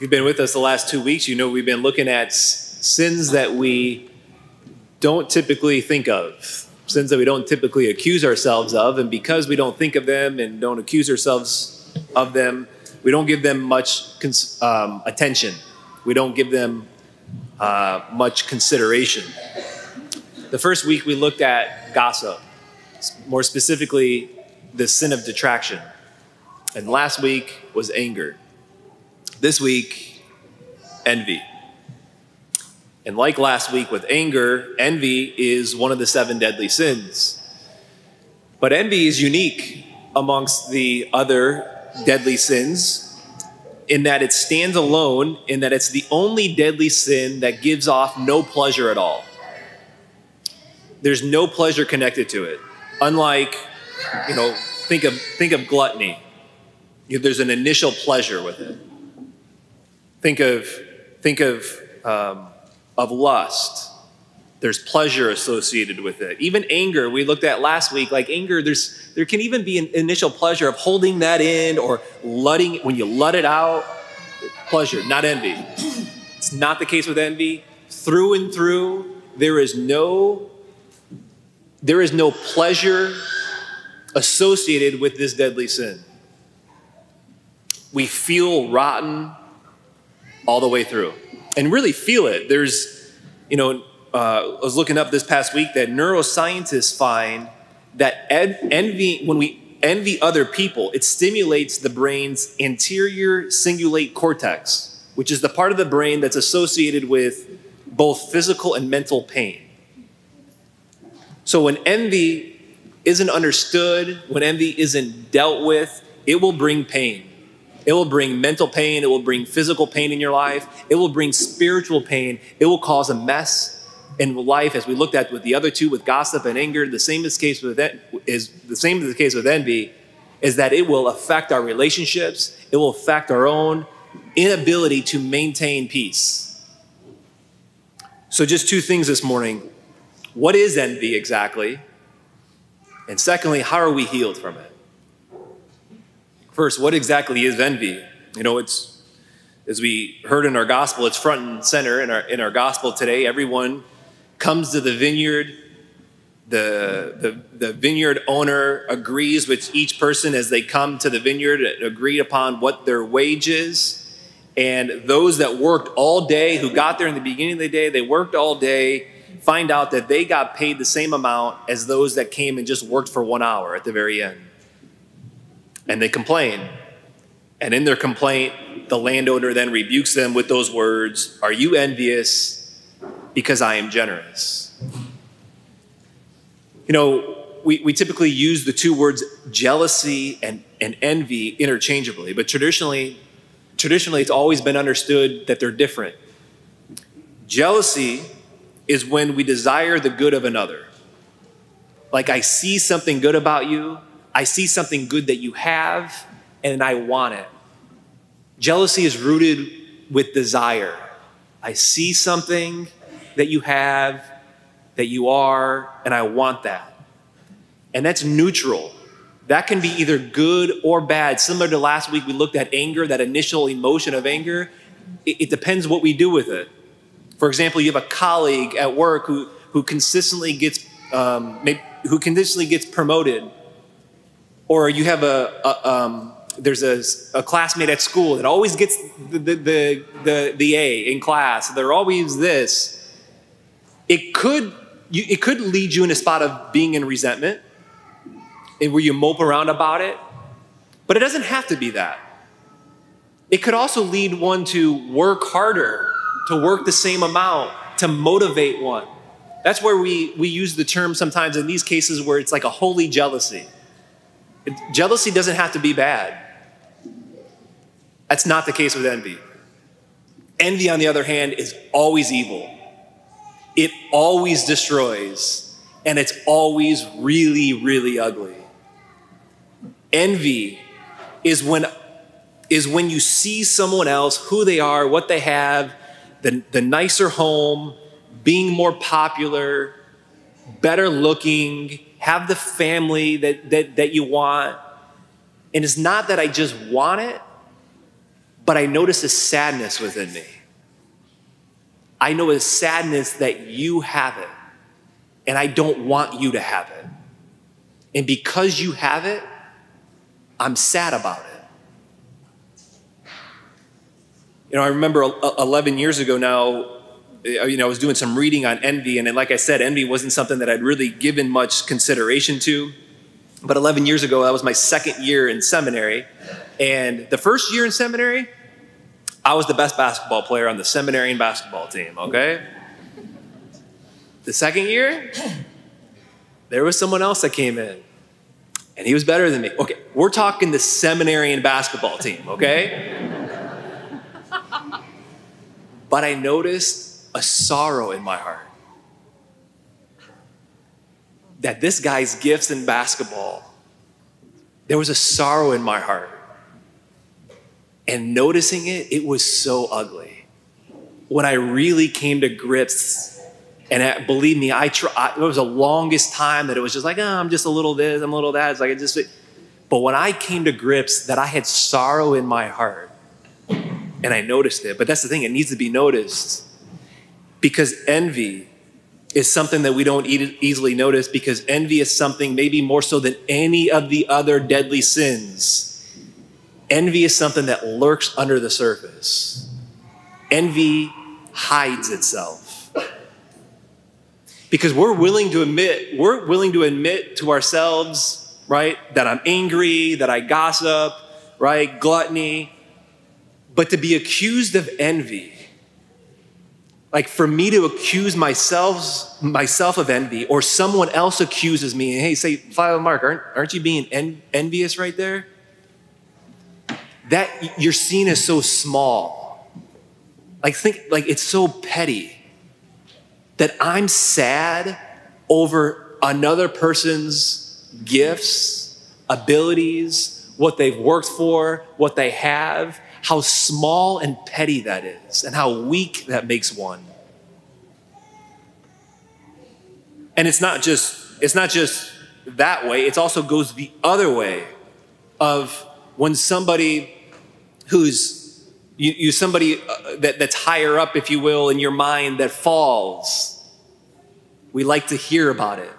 If you've been with us the last 2 weeks, you know we've been looking at sins that we don't typically think of, sins that we don't typically accuse ourselves of, and because we don't think of them and don't accuse ourselves of them, we don't give them much attention. We don't give them much consideration. The first week we looked at gossip, more specifically the sin of detraction. And last week was anger. This week, envy. And like last week with anger, envy is one of the 7 deadly sins. But envy is unique amongst the other deadly sins in that it stands alone, in that it's the only deadly sin that gives off no pleasure at all. There's no pleasure connected to it. Unlike, think of gluttony. There's an initial pleasure with it. Think of lust. There's pleasure associated with it. Even anger, we looked at last week, like anger, there can even be an initial pleasure of holding that in or when you let it out, pleasure, not envy. It's not the case with envy. Through and through, there is no pleasure associated with this deadly sin. We feel rotten all the way through and really feel it. There's, I was looking up this past week that neuroscientists find that when we envy other people, it stimulates the brain's anterior cingulate cortex, which is the part of the brain that's associated with both physical and mental pain. So when envy isn't understood, when envy isn't dealt with, it will bring pain. It will bring mental pain. It will bring physical pain in your life. It will bring spiritual pain. It will cause a mess in life, as we looked at with the other two, with gossip and anger. The same is the case with envy, is that it will affect our relationships. It will affect our own inability to maintain peace. So just 2 things this morning. What is envy exactly? And secondly, how are we healed from it? First, what exactly is envy? It's, as we heard in our gospel, it's front and center in our gospel today. Everyone comes to the vineyard. The vineyard owner agrees with each person as they come to the vineyard, agreed upon what their wage is. And those that worked all day, who got there in the beginning of the day, they worked all day, find out that they got paid the same amount as those that came and just worked for 1 hour at the very end. And they complain. And in their complaint, the landowner then rebukes them with those words, "Are you envious because I am generous?" We typically use the 2 words jealousy and envy interchangeably, but traditionally it's always been understood that they're different. Jealousy is when we desire the good of another. Like, I see something good about you, I see something good that you have, and I want it. Jealousy is rooted with desire. I see something that you have, that you are, and I want that. And that's neutral. That can be either good or bad. Similar to last week, we looked at anger, that initial emotion of anger. It depends what we do with it. For example, you have a colleague at work who consistently gets promoted. Or you have there's a classmate at school that always gets the A in class. They're always this. It could lead you in a spot of being in resentment, and where you mope around about it. But it doesn't have to be that. It could also lead one to work harder, to work the same amount, to motivate one. That's where we use the term sometimes in these cases where it's like a holy jealousy. Jealousy doesn't have to be bad. That's not the case with envy. Envy, on the other hand, is always evil. It always destroys, and it's always really, really ugly. Envy is when you see someone else, who they are, what they have, the nicer home, being more popular, better looking, have the family that you want. And it's not that I just want it, but I notice a sadness within me. I know a sadness that you have it, and I don't want you to have it. And because you have it, I'm sad about it. You know, I remember 11 years ago now, I was doing some reading on envy, and then, like I said, envy wasn't something that I'd really given much consideration to. But 11 years ago, that was my second year in seminary. And the first year in seminary, I was the best basketball player on the seminarian basketball team, okay? The second year, there was someone else that came in, and he was better than me. Okay, we're talking the seminarian basketball team, okay? But I noticed a sorrow in my heart that this guy's gifts in basketball, there was a sorrow in my heart. And noticing it, it was so ugly. When I really came to grips, and believe me, it was the longest time that it was just like, I'm just a little this, I'm a little that. It's like, but when I came to grips that I had sorrow in my heart, and I noticed it, but that's the thing, it needs to be noticed. Because envy is something that we don't easily notice, because envy is something maybe more so than any of the other deadly sins. Envy is something that lurks under the surface. Envy hides itself. Because we're willing to admit to ourselves, right, that I'm angry, that I gossip, right, gluttony. But to be accused of envy, like for me to accuse myself of envy, or someone else accuses me, and hey, say, Father Mark, aren't you being envious right there? That you're seen as so small. Like it's so petty that I'm sad over another person's gifts, abilities, what they've worked for, what they have, how small and petty that is, and how weak that makes one. And it's not just that way, it also goes the other way of when somebody who's somebody that's higher up, if you will, in your mind that falls, we like to hear about it.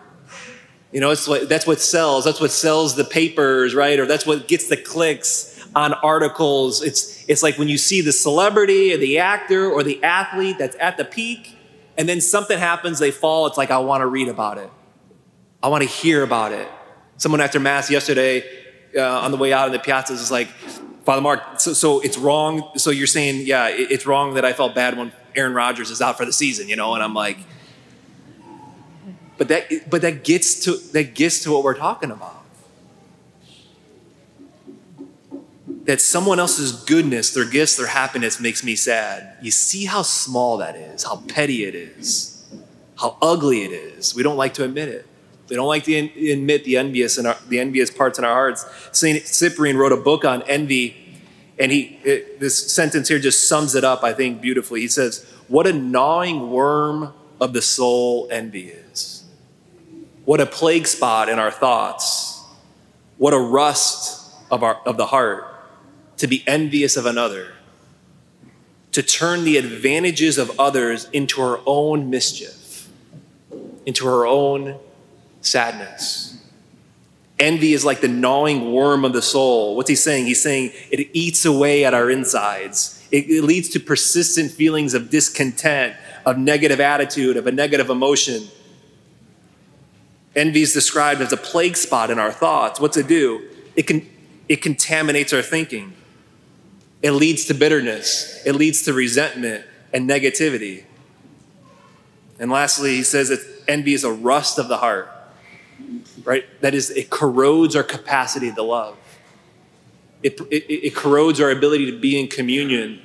You know, that's what sells. That's what sells the papers, right? Or that's what gets the clicks on articles. It's like when you see the celebrity or the actor or the athlete that's at the peak, and then something happens, they fall. It's like, I want to read about it. I want to hear about it. Someone after Mass yesterday on the way out in the piazzas is like, Father Mark, so it's wrong. So you're saying, yeah, it's wrong that I felt bad when Aaron Rodgers is out for the season, you know? And I'm like, but that gets to what we're talking about. That someone else's goodness, their gifts, their happiness makes me sad. You see how small that is, how petty it is, how ugly it is. We don't like to admit it. We don't like to admit the envious parts in our hearts. Saint Cyprian wrote a book on envy, and this sentence here just sums it up, I think, beautifully. He says, "What a gnawing worm of the soul envy is. What a plague spot in our thoughts. What a rust of the heart to be envious of another, to turn the advantages of others into our own mischief, into our own sadness." Envy is like the gnawing worm of the soul. What's he saying? He's saying it eats away at our insides. It leads to persistent feelings of discontent, of negative attitude, of a negative emotion. Envy is described as a plague spot in our thoughts. What's it do? It contaminates our thinking. It leads to bitterness. It leads to resentment and negativity. And lastly, he says that envy is a rust of the heart, right? That is, it corrodes our capacity to love. It corrodes our ability to be in communion,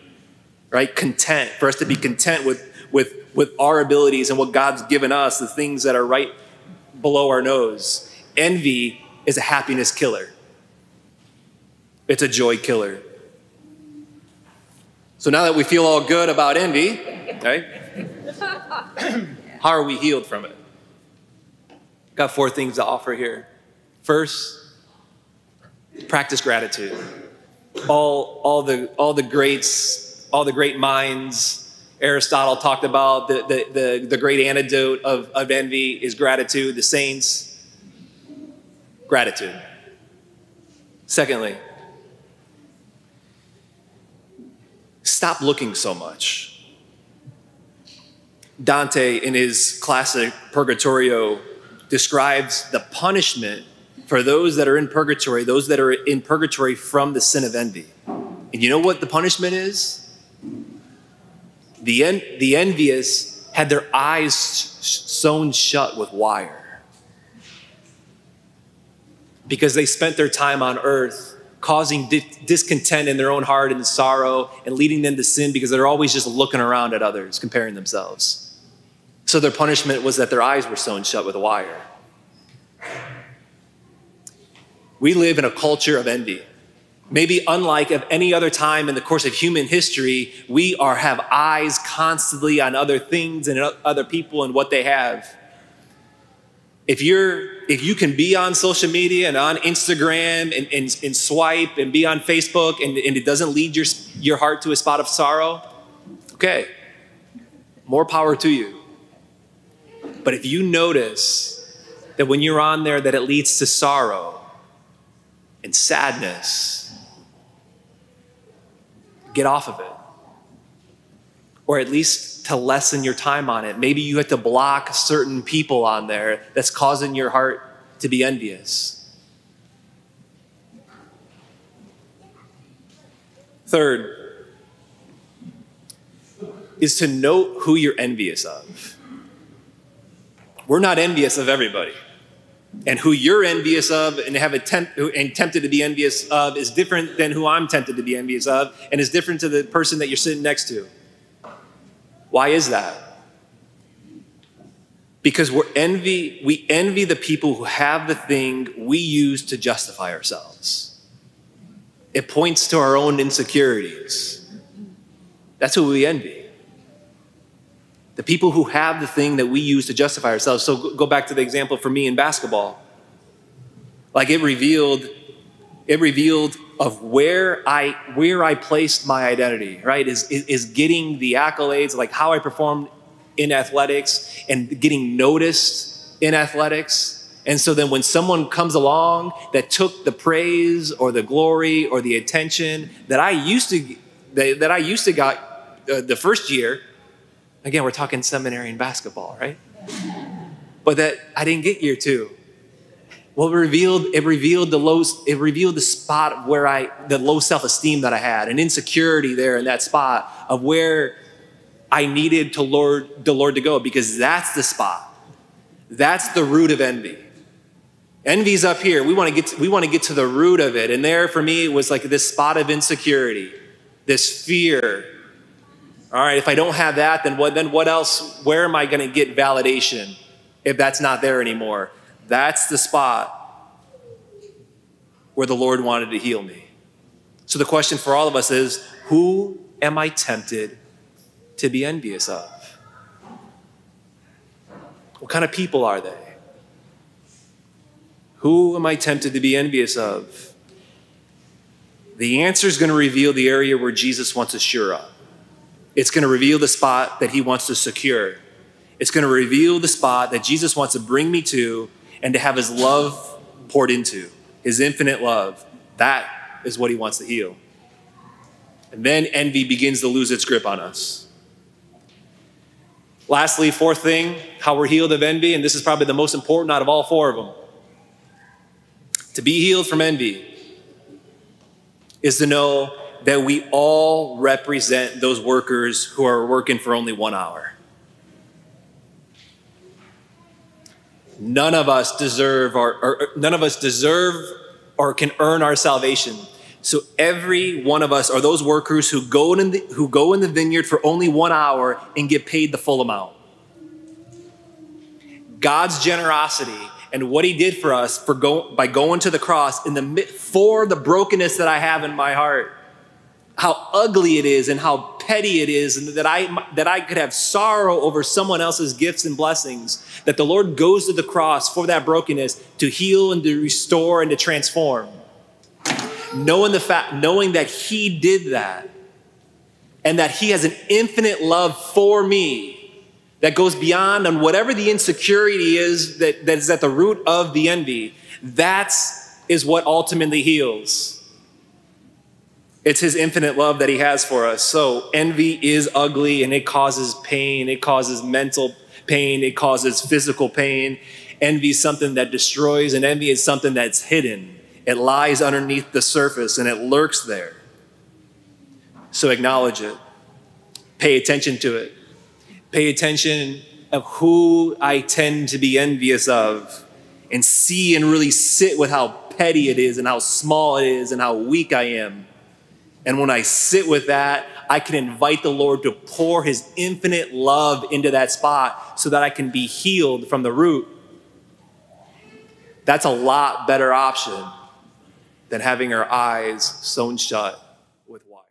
right? Content, for us to be content with our abilities and what God's given us, the things that are right below our nose. Envy is a happiness killer. It's a joy killer. So now that we feel all good about envy, right? How are we healed from it? Got 4 things to offer here. First, practice gratitude. all the great minds. Aristotle talked about the great antidote of envy is gratitude. The saints, gratitude. Secondly, stop looking so much. Dante, in his classic Purgatorio, describes the punishment for those that are in purgatory, from the sin of envy. And you know what the punishment is? The envious had their eyes sewn shut with wire because they spent their time on earth causing discontent in their own heart and sorrow and leading them to sin because they're always just looking around at others, comparing themselves. So their punishment was that their eyes were sewn shut with a wire. We live in a culture of envy. Maybe unlike of any other time in the course of human history, we have eyes constantly on other things and other people and what they have. If you can be on social media and on Instagram and swipe and be on Facebook and it doesn't lead your heart to a spot of sorrow, okay, more power to you. But if you notice that when you're on there that it leads to sorrow and sadness, get off of it. Or at least to lessen your time on it. Maybe you have to block certain people on there that's causing your heart to be envious. Third is to note who you're envious of. We're not envious of everybody. And who you're envious of and tempted to be envious of is different than who I'm tempted to be envious of, and is different to the person that you're sitting next to. Why is that? Because we envy the people who have the thing we use to justify ourselves. It points to our own insecurities. That's who we envy. The people who have the thing that we use to justify ourselves. So go back to the example for me in basketball. Like it revealed of where I placed my identity, right? Is getting the accolades, like how I performed in athletics and getting noticed in athletics. And so then when someone comes along that took the praise or the glory or the attention that I used to got the first year. Again, we're talking seminary and basketball, right? But that I didn't get year two. Well, it revealed the spot where the low self-esteem that I had, an insecurity there in that spot of where I needed the Lord to go, because that's the spot. That's the root of envy. Envy's up here. We want to get to the root of it. And there for me, it was like this spot of insecurity, this fear. All right, if I don't have that, then what else? Where am I going to get validation if that's not there anymore? That's the spot where the Lord wanted to heal me. So the question for all of us is, who am I tempted to be envious of? What kind of people are they? Who am I tempted to be envious of? The answer is going to reveal the area where Jesus wants to shore up. It's going to reveal the spot that he wants to secure. It's going to reveal the spot that Jesus wants to bring me to and to have his love poured into, his infinite love. That is what he wants to heal. And then envy begins to lose its grip on us. Lastly, fourth thing, how we're healed of envy, and this is probably the most important out of all four of them. To be healed from envy is to know that we all represent those workers who are working for only 1 hour. None of us deserve or can earn our salvation. So every one of us are those workers who go in the vineyard for only 1 hour and get paid the full amount. God's generosity and what he did for us by going to the cross for the brokenness that I have in my heart, how ugly it is and how petty it is, and that I could have sorrow over someone else's gifts and blessings, that the Lord goes to the cross for that brokenness to heal and to restore and to transform. knowing that he did that, and that he has an infinite love for me that goes beyond on whatever the insecurity is that is at the root of the envy, is what ultimately heals. It's his infinite love that he has for us. So envy is ugly, and it causes pain. It causes mental pain. It causes physical pain. Envy is something that destroys, and envy is something that's hidden. It lies underneath the surface, and it lurks there. So acknowledge it. Pay attention to it. Pay attention of who I tend to be envious of, and see and really sit with how petty it is and how small it is and how weak I am. And when I sit with that, I can invite the Lord to pour his infinite love into that spot so that I can be healed from the root. That's a lot better option than having our eyes sewn shut with wire.